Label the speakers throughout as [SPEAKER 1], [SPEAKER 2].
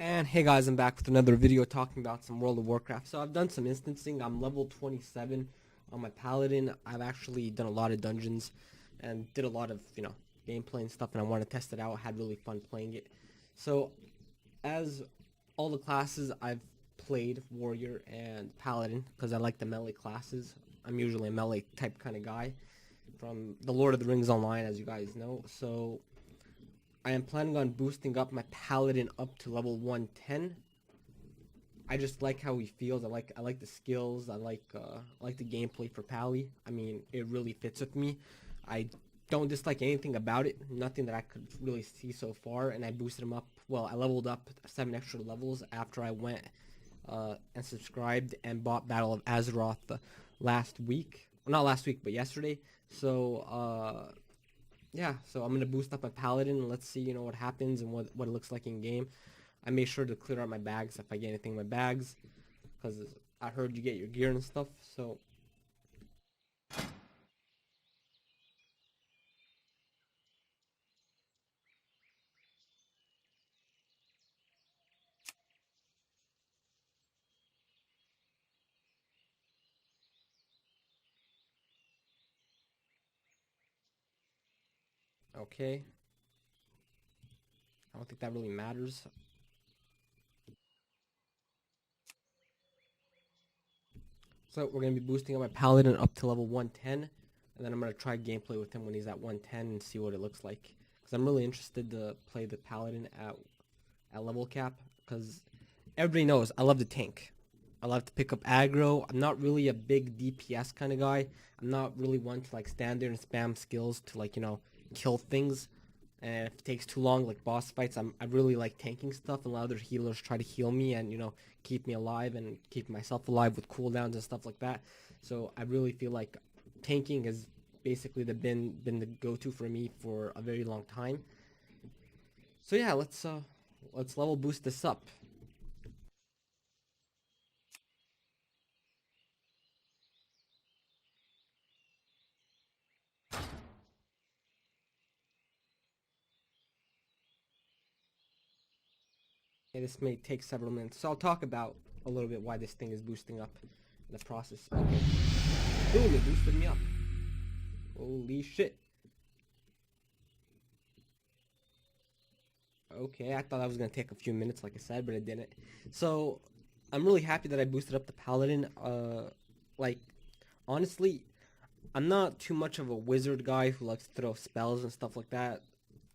[SPEAKER 1] And hey guys, I'm back with another video talking about some World of Warcraft. So I've done some instancing. I'm level 27 on my Paladin. I've actually done a lot of dungeons and did a lot of, gameplay and stuff, and I want to test it out. I had really fun playing it. So as all the classes, I've played Warrior and Paladin because I like the melee classes. I'm usually a melee type kind of guy from the Lord of the Rings Online, as you guys know. So I am planning on boosting up my Paladin up to level 110. I just like how he feels. I like the skills. I like the gameplay for Pally. I mean, it really fits with me. I don't dislike anything about it. Nothing that I could really see so far. And I boosted him up. Well, I leveled up 7 extra levels after I went and subscribed and bought Battle of Azeroth last week. Well, not last week, but yesterday. So yeah, so I'm gonna boost up my Paladin and let's see, what happens and what it looks like in game. I made sure to clear out my bags if I get anything in my bags, because I heard you get your gear and stuff. So okay, I don't think that really matters. So we're gonna be boosting up my Paladin up to level 110, and then I'm gonna try gameplay with him when he's at 110 and see what it looks like. Because I'm really interested to play the Paladin at level cap, because everybody knows I love the tank. I love to pick up aggro. I'm not really a big DPS kind of guy. I'm not really one to like stand there and spam skills to like, kill things. And if it takes too long, like boss fights, I really like tanking stuff and let other healers try to heal me and, keep me alive and keep myself alive with cooldowns and stuff like that. So I really feel like tanking has basically been the go-to for me for a very long time. So yeah, let's level boost this up. Okay, this may take several minutes, so I'll talk about a little bit why this thing is boosting up in the process. Okay. Boom, it boosted me up. Holy shit. Okay, I thought that was going to take a few minutes, like I said, but it didn't. So, I'm really happy that I boosted up the Paladin. Like, honestly, I'm not too much of a wizard guy who likes to throw spells and stuff like that.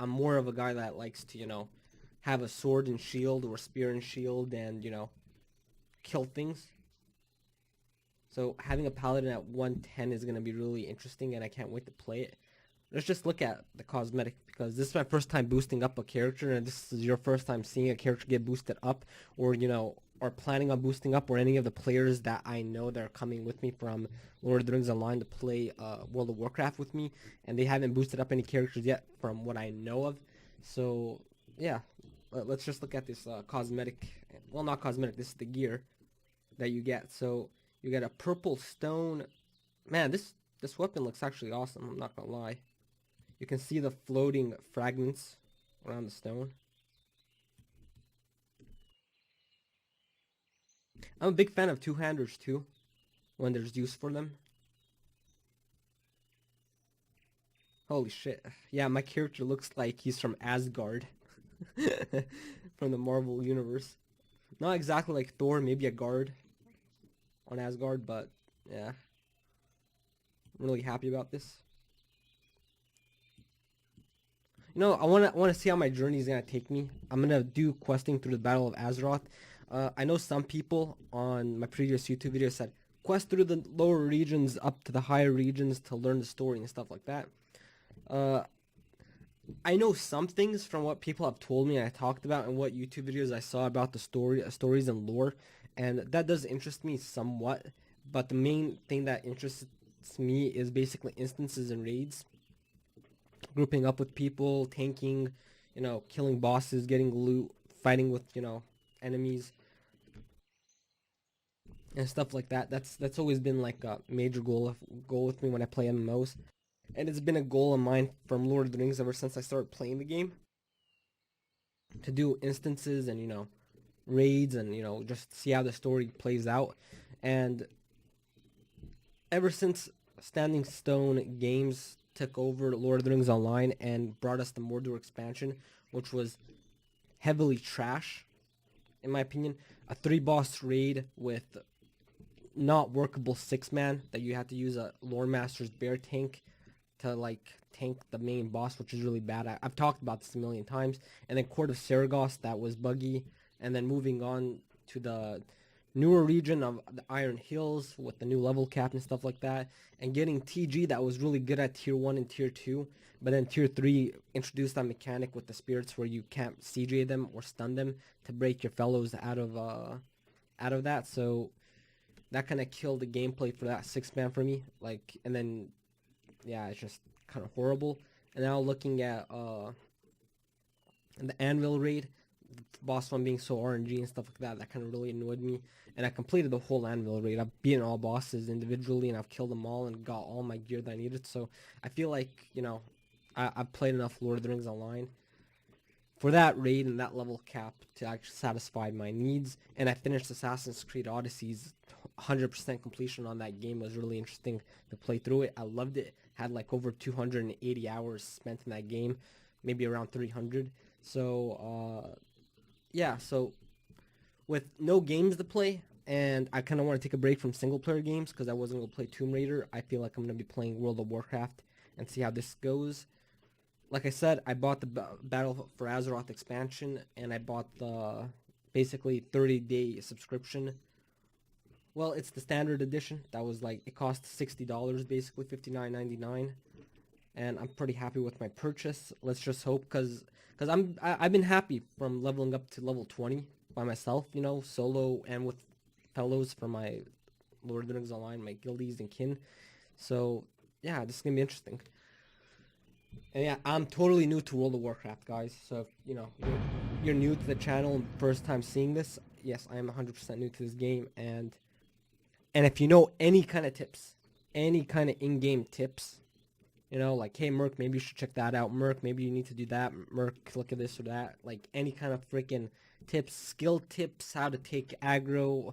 [SPEAKER 1] I'm more of a guy that likes to, have a sword and shield or spear and shield and, kill things. So having a paladin at 110 is going to be really interesting and I can't wait to play it. Let's just look at the cosmetic, because this is my first time boosting up a character, and this is your first time seeing a character get boosted up, or or planning on boosting up, or any of the players that I know that are coming with me from Lord of the Rings Online to play World of Warcraft with me, and they haven't boosted up any characters yet from what I know of. So yeah, let's just look at this cosmetic. Well, not cosmetic. This is the gear that you get. So you get a purple stone. Man, this weapon looks actually awesome. I'm not gonna lie. You can see the floating fragments around the stone. I'm a big fan of two-handers too, when there's use for them. Holy shit. Yeah, my character looks like he's from Asgard. From the Marvel universe. Not exactly like Thor, maybe a guard on Asgard, but yeah. I'm really happy about this. I wanna see how my journey is gonna take me. I'm gonna do questing through the Battle of Azeroth. I know some people on my previous YouTube video said quest through the lower regions up to the higher regions to learn the story and stuff like that. Uh, I know some things from what people have told me and I talked about and what YouTube videos I saw about the stories and lore, and that does interest me somewhat. But the main thing that interests me is basically instances and raids, grouping up with people, tanking, killing bosses, getting loot, fighting with, enemies and stuff like that. That's always been like a major goal with me when I play MMOs. And it's been a goal of mine from Lord of the Rings ever since I started playing the game, to do instances and, raids and, you know, just see how the story plays out. And ever since Standing Stone Games took over Lord of the Rings Online and brought us the Mordor expansion, which was heavily trash, in my opinion, a 3-boss raid with not workable 6-man that you had to use a Lore Master's bear tank to like tank the main boss, which is really bad. I've talked about this a million times. And then Court of Saragos, that was buggy. And then moving on to the newer region of the Iron Hills with the new level cap and stuff like that, and getting TG that was really good at tier 1 and tier 2, but then tier 3 introduced that mechanic with the spirits where you can't CJ them or stun them to break your fellows out of that. So that kind of killed the gameplay for that 6-man for me. Like, and then yeah, it's just kind of horrible. And now looking at the Anvil raid, the boss one being so RNG and stuff like that, that kind of really annoyed me. And I completed the whole Anvil raid. I've beaten all bosses individually, and I've killed them all and got all my gear that I needed. So I feel like, you know, I've played enough Lord of the Rings Online for that raid and that level cap to actually satisfy my needs. And I finished Assassin's Creed Odyssey's 100% completion on that game. Was really interesting to play through it. I loved it. Had like over 280 hours spent in that game, maybe around 300. So yeah, so with no games to play, and I kind of want to take a break from single player games because I wasn't going to play Tomb Raider. I feel like I'm going to be playing World of Warcraft and see how this goes. Like I said, I bought the Battle for Azeroth expansion, and I bought the basically 30-day subscription. Well, it's the standard edition. That was like, it cost $60 basically, $59.99, and I'm pretty happy with my purchase. Let's just hope, because I've been happy from leveling up to level 20 by myself, you know, solo and with fellows for my Lord of the Rings Online, my guildies and kin. So yeah, this is gonna be interesting. And yeah, I'm totally new to World of Warcraft, guys. So if, you know, you're new to the channel and first time seeing this, yes, I am 100% new to this game. And if you know any kind of tips, any kind of in-game tips, you know, like, hey, Merc, maybe you should check that out. Merc, maybe you need to do that. Merc, look at this or that. Like, any kind of freaking tips, skill tips, how to take aggro,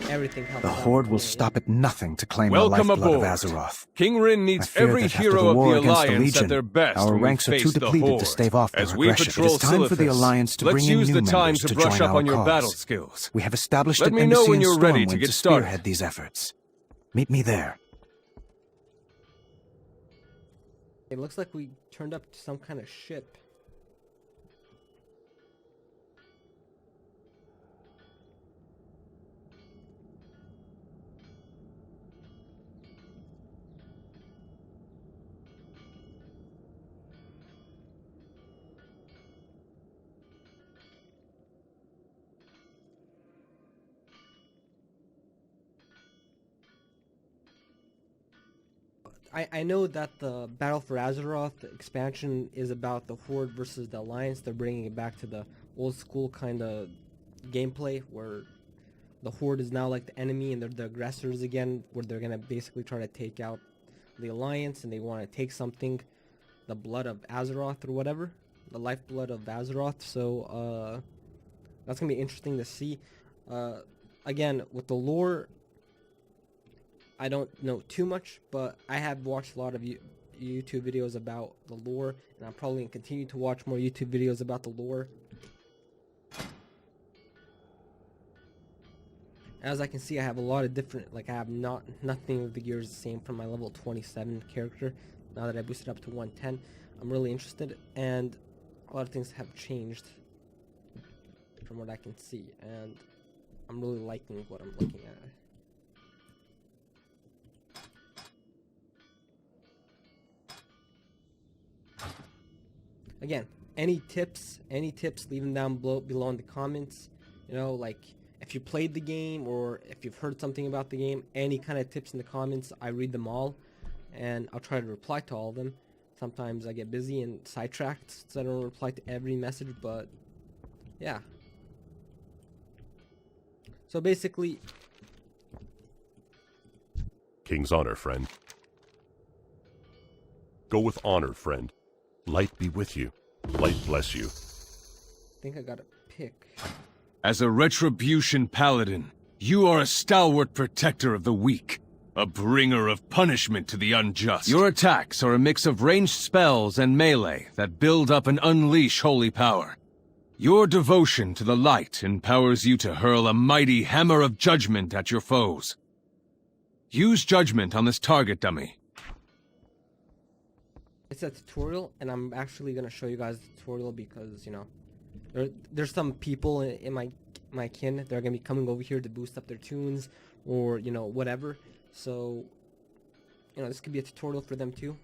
[SPEAKER 1] everything helps.
[SPEAKER 2] The Horde will stop at nothing to claim the
[SPEAKER 3] Welcome
[SPEAKER 2] lifeblood
[SPEAKER 3] aboard.
[SPEAKER 2] of Azeroth.
[SPEAKER 3] King Rin needs every
[SPEAKER 2] that after
[SPEAKER 3] hero
[SPEAKER 2] the
[SPEAKER 3] of
[SPEAKER 2] war
[SPEAKER 3] the
[SPEAKER 2] against the
[SPEAKER 3] Alliance
[SPEAKER 2] Legion,
[SPEAKER 3] at their best
[SPEAKER 2] our
[SPEAKER 3] when we
[SPEAKER 2] ranks are
[SPEAKER 3] face
[SPEAKER 2] too
[SPEAKER 3] the
[SPEAKER 2] depleted
[SPEAKER 3] Horde.
[SPEAKER 2] to stave off their
[SPEAKER 3] As we
[SPEAKER 2] aggression.
[SPEAKER 3] patrol
[SPEAKER 2] It is time for the
[SPEAKER 3] Silithus,
[SPEAKER 2] Alliance to
[SPEAKER 3] let's
[SPEAKER 2] bring in
[SPEAKER 3] use
[SPEAKER 2] new
[SPEAKER 3] the time
[SPEAKER 2] members
[SPEAKER 3] to
[SPEAKER 2] to
[SPEAKER 3] brush
[SPEAKER 2] join
[SPEAKER 3] up
[SPEAKER 2] our
[SPEAKER 3] on your
[SPEAKER 2] cause.
[SPEAKER 3] battle skills.
[SPEAKER 2] We have established
[SPEAKER 3] Let
[SPEAKER 2] an
[SPEAKER 3] me know
[SPEAKER 2] embassy
[SPEAKER 3] when
[SPEAKER 2] in
[SPEAKER 3] you're ready to
[SPEAKER 2] Stormwind
[SPEAKER 3] get started.
[SPEAKER 2] spearhead these efforts. Meet me there.
[SPEAKER 1] It looks like we turned up to some kind of ship. I know that the Battle for Azeroth expansion is about the Horde versus the Alliance. They're bringing it back to the old school kind of gameplay where the Horde is now like the enemy and they're the aggressors again, where they're going to basically try to take out the Alliance and they want to take something, the blood of Azeroth or whatever, the lifeblood of Azeroth. So that's going to be interesting to see. Again, with the lore, I don't know too much, but I have watched a lot of YouTube videos about the lore, and I'm probably going to continue to watch more YouTube videos about the lore. As I can see, I have a lot of different, like I have nothing of the gear is the same from my level 27 character. Now that I boosted up to 110, I'm really interested, and a lot of things have changed from what I can see, and I'm really liking what I'm looking at. Again, any tips, leave them down below in the comments. You know, like, if you played the game or if you've heard something about the game, any kind of tips in the comments, I read them all, and I'll try to reply to all of them. Sometimes I get busy and sidetracked, so I don't reply to every message, but yeah. So basically...
[SPEAKER 4] King's honor, friend. Go with honor, friend. Light be with you. Light bless you.
[SPEAKER 1] I think I got a pick.
[SPEAKER 3] As a Retribution Paladin, you are a stalwart protector of the weak, a bringer of punishment to the unjust. Your attacks are a mix of ranged spells and melee that build up and unleash holy power. Your devotion to the light empowers you to hurl a mighty hammer of judgment at your foes. Use judgment on this target dummy.
[SPEAKER 1] It's a tutorial, and I'm actually gonna show you guys the tutorial because, you know, there's some people in my kin that are gonna be coming over here to boost up their tunes or, you know, whatever. So, you know, this could be a tutorial for them too.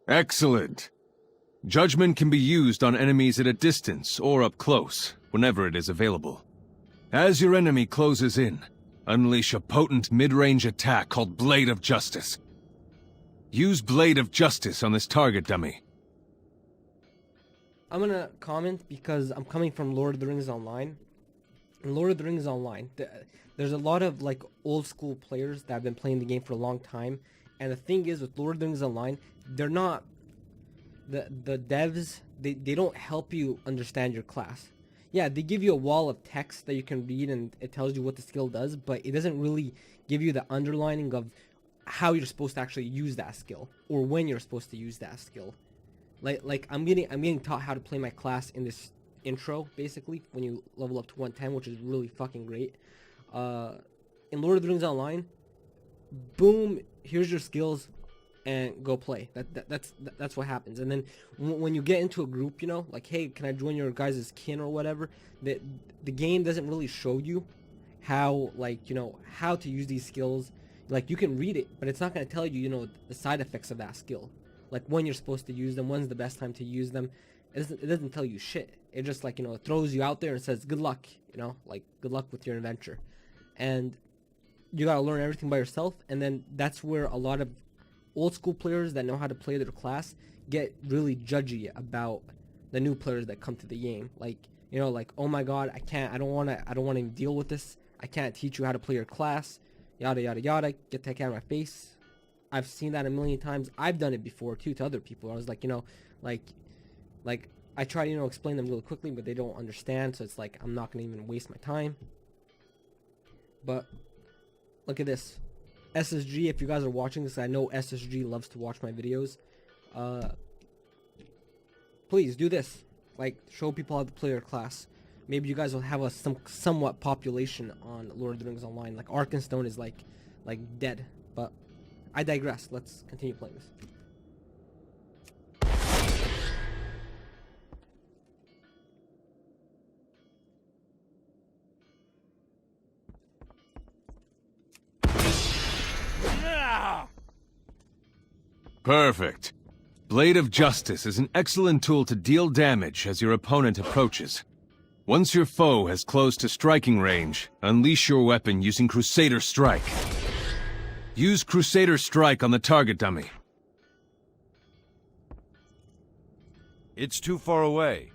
[SPEAKER 3] Excellent. Judgment can be used on enemies at a distance or up close, whenever it is available. As your enemy closes in, unleash a potent mid-range attack called Blade of Justice. Use Blade of Justice on this target dummy.
[SPEAKER 1] I'm gonna comment because I'm coming from Lord of the Rings Online. In Lord of the Rings Online, there's a lot of like old school players that have been playing the game for a long time. And the thing is, with Lord of the Rings Online, they're not the devs. They don't help you understand your class. Yeah, they give you a wall of text that you can read and it tells you what the skill does, but it doesn't really give you the underlining of how you're supposed to actually use that skill or when you're supposed to use that skill. Like I'm getting taught how to play my class in this intro, basically, when you level up to 110, which is really fucking great. In Lord of the Rings Online, boom, here's your skills and go play. That's what happens. And then when you get into a group, you know, like, hey, can I join your guys' kin or whatever, the game doesn't really show you how, like, you know, how to use these skills. Like, you can read it, but it's not going to tell you, you know, the side effects of that skill, like when you're supposed to use them, when's the best time to use them. It doesn't tell you shit. It just, like, you know, it throws you out there and says good luck, you know, like, good luck with your adventure. And you gotta learn everything by yourself. And then that's where a lot of old school players that know how to play their class get really judgy about the new players that come to the game. Like, you know, like, oh my god, I don't want to deal with this. I can't teach you how to play your class, yada yada yada. Get the heck out of my face. I've seen that a million times. I've done it before too to other people. I was like, you know, like I try to, you know, explain them really quickly, but they don't understand, so it's like I'm not gonna even waste my time. But look at this. SSG, if you guys are watching this, I know SSG loves to watch my videos. Please do this. Like, show people how to play your class. Maybe you guys will have a somewhat population on Lord of the Rings Online. Like, Arkenstone is like dead. But I digress. Let's continue playing this.
[SPEAKER 3] Perfect. Blade of Justice is an excellent tool to deal damage as your opponent approaches. Once your foe has closed to striking range, unleash your weapon using Crusader Strike. Use Crusader Strike on the target dummy.
[SPEAKER 5] It's too far away.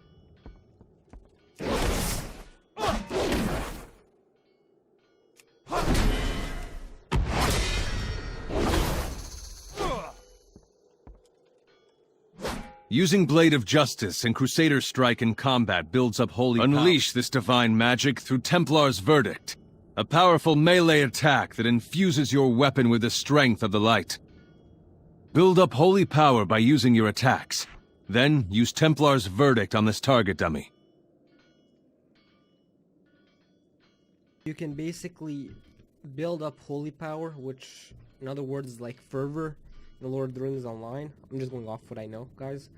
[SPEAKER 3] Using Blade of Justice and Crusader Strike in combat builds up holy power. Unleash this divine magic through Templar's Verdict, a powerful melee attack that infuses your weapon with the strength of the light. Build up holy power by using your attacks. Then use Templar's Verdict on this target dummy.
[SPEAKER 1] You can basically build up holy power, which in other words is like fervor in the Lord of the Rings Online. I'm just going off what I know, guys.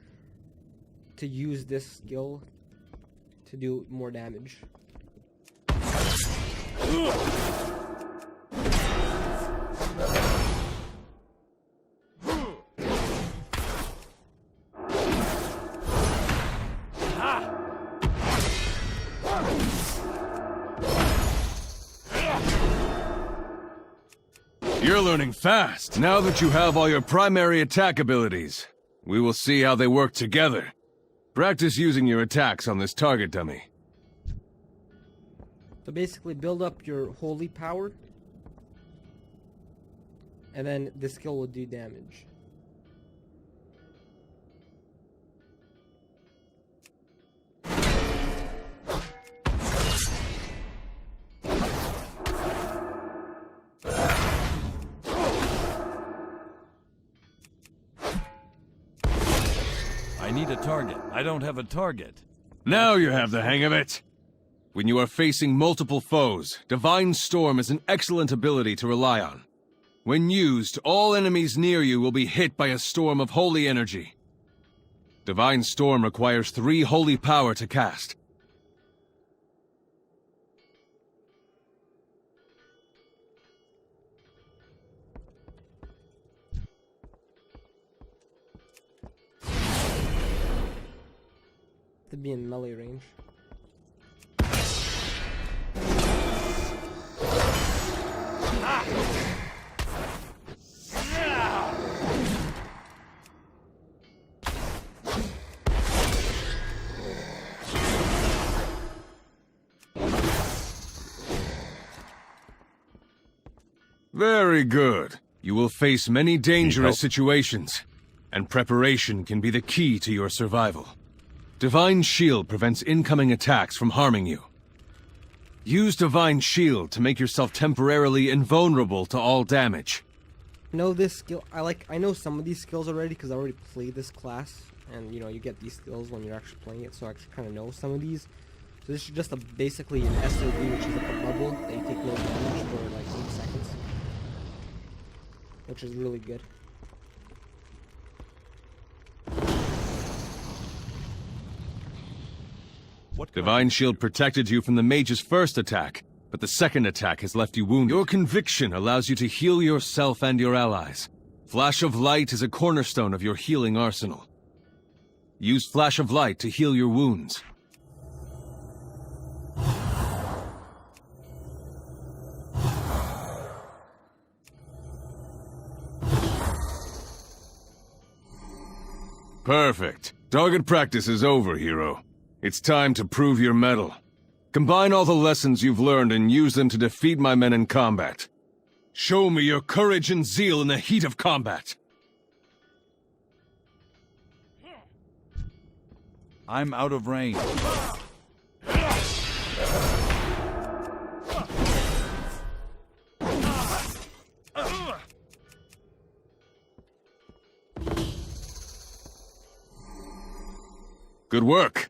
[SPEAKER 1] To use this skill to do more damage.
[SPEAKER 3] You're learning fast. Now that you have all your primary attack abilities, we will see how they work together. Practice using your attacks on this target dummy.
[SPEAKER 1] So basically build up your holy power, and then this skill will do damage.
[SPEAKER 5] I need a target. I don't have a target.
[SPEAKER 3] Now you have the hang of it. When you are facing multiple foes, Divine Storm is an excellent ability to rely on. When used, all enemies near you will be hit by a storm of holy energy. Divine Storm requires 3 holy power to cast.
[SPEAKER 1] To be in melee range.
[SPEAKER 3] Very good. You will face many dangerous situations, and preparation can be the key to your survival. Divine Shield prevents incoming attacks from harming you. Use Divine Shield to make yourself temporarily invulnerable to all damage.
[SPEAKER 1] Know this skill. I know some of these skills already because I already played this class, and you know you get these skills when you're actually playing it, so I actually kind of know some of these. So this is just basically an SOD, which is like a bubble that you take no damage for like 8 seconds, which is really good.
[SPEAKER 3] Divine Shield protected you from the mage's first attack, but the second attack has left you wounded. Your conviction allows you to heal yourself and your allies. Flash of Light is a cornerstone of your healing arsenal. Use Flash of Light to heal your wounds. Perfect. Target practice is over, hero. It's time to prove your mettle. Combine all the lessons you've learned and use them to defeat my men in combat. Show me your courage and zeal in the heat of combat.
[SPEAKER 5] I'm out of range.
[SPEAKER 3] Good work.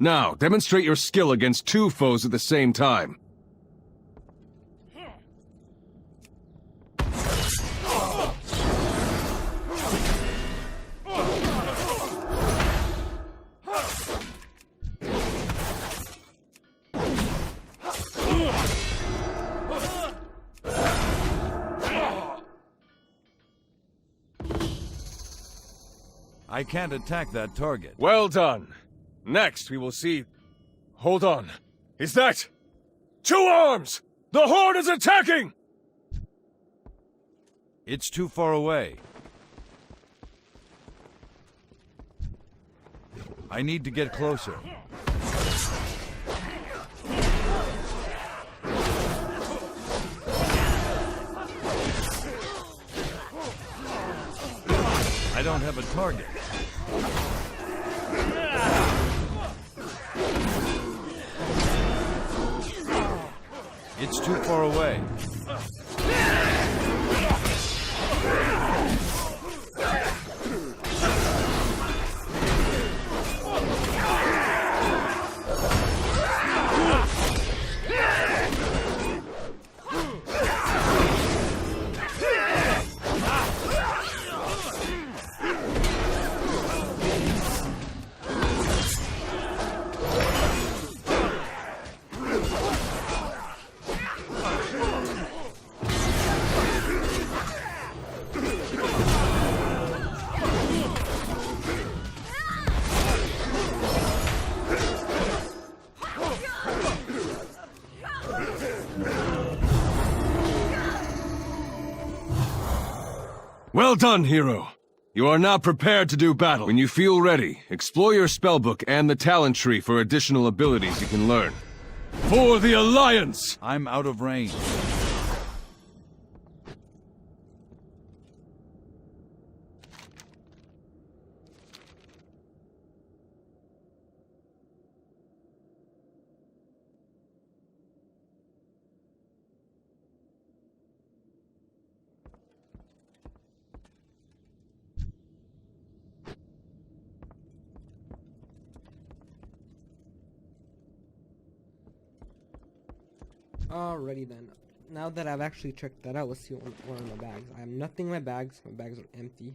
[SPEAKER 3] Now, demonstrate your skill against 2 foes at the same time.
[SPEAKER 5] I can't attack that target.
[SPEAKER 3] Well done. Next, we will see... Hold on. Is that... 2 arms! The Horde is attacking!
[SPEAKER 5] It's too far away. I need to get closer. I don't have a target. It's too far away.
[SPEAKER 3] Well done, hero. You are now prepared to do battle. When you feel ready, explore your spellbook and the talent tree for additional abilities you can learn. For the Alliance!
[SPEAKER 5] I'm out of range.
[SPEAKER 1] Alrighty then. Now that I've actually checked that out, let's see what are in my bags. I have nothing in my bags. My bags are empty.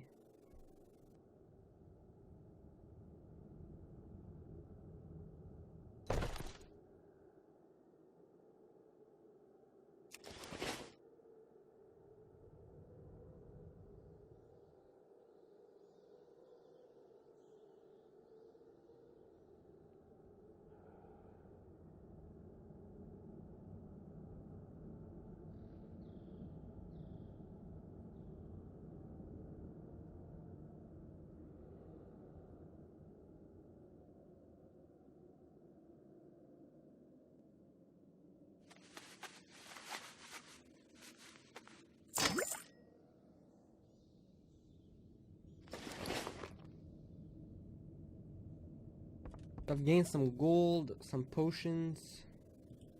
[SPEAKER 1] I've gained some gold, some potions.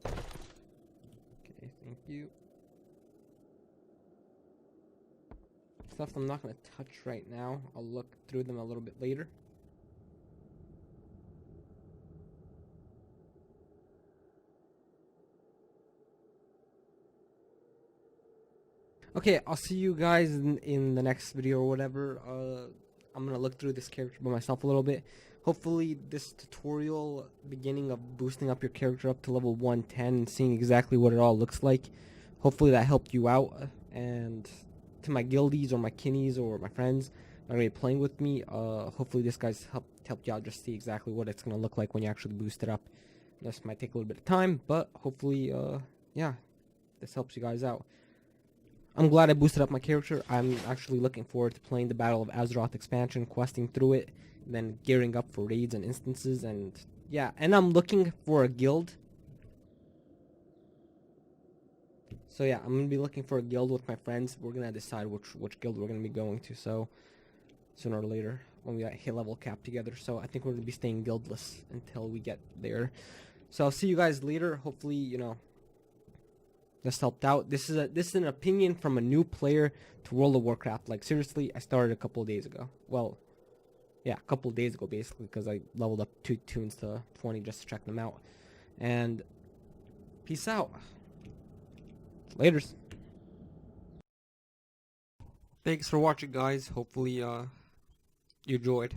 [SPEAKER 1] Okay, thank you. Stuff I'm not going to touch right now. I'll look through them a little bit later. Okay, I'll see you guys in the next video or whatever. I'm going to look through this character by myself a little bit. Hopefully this tutorial beginning of boosting up your character up to level 110 and seeing exactly what it all looks like, hopefully that helped you out. And to my guildies or my kinnies or my friends that are going to be playing with me, hopefully this guy's helped you out just see exactly what it's going to look like when you actually boost it up. This might take a little bit of time, but hopefully yeah, this helps you guys out. I'm glad I boosted up my character. I'm actually looking forward to playing the Battle of Azeroth expansion, questing through it, then gearing up for raids and instances, and yeah, and I'm looking for a guild. So yeah, I'm gonna be looking for a guild with my friends. We're gonna decide which guild we're gonna be going to, so sooner or later when we hit level cap together. So I think we're gonna be staying guildless until we get there. So I'll see you guys later. Hopefully, you know, this helped out. This is an opinion from a new player to World of Warcraft. Like seriously, I started a couple of days ago. Well, yeah, a couple of days ago basically, because I leveled up 2 tunes to 20 just to check them out. And peace out. Laters. Thanks for watching, guys. Hopefully you enjoyed.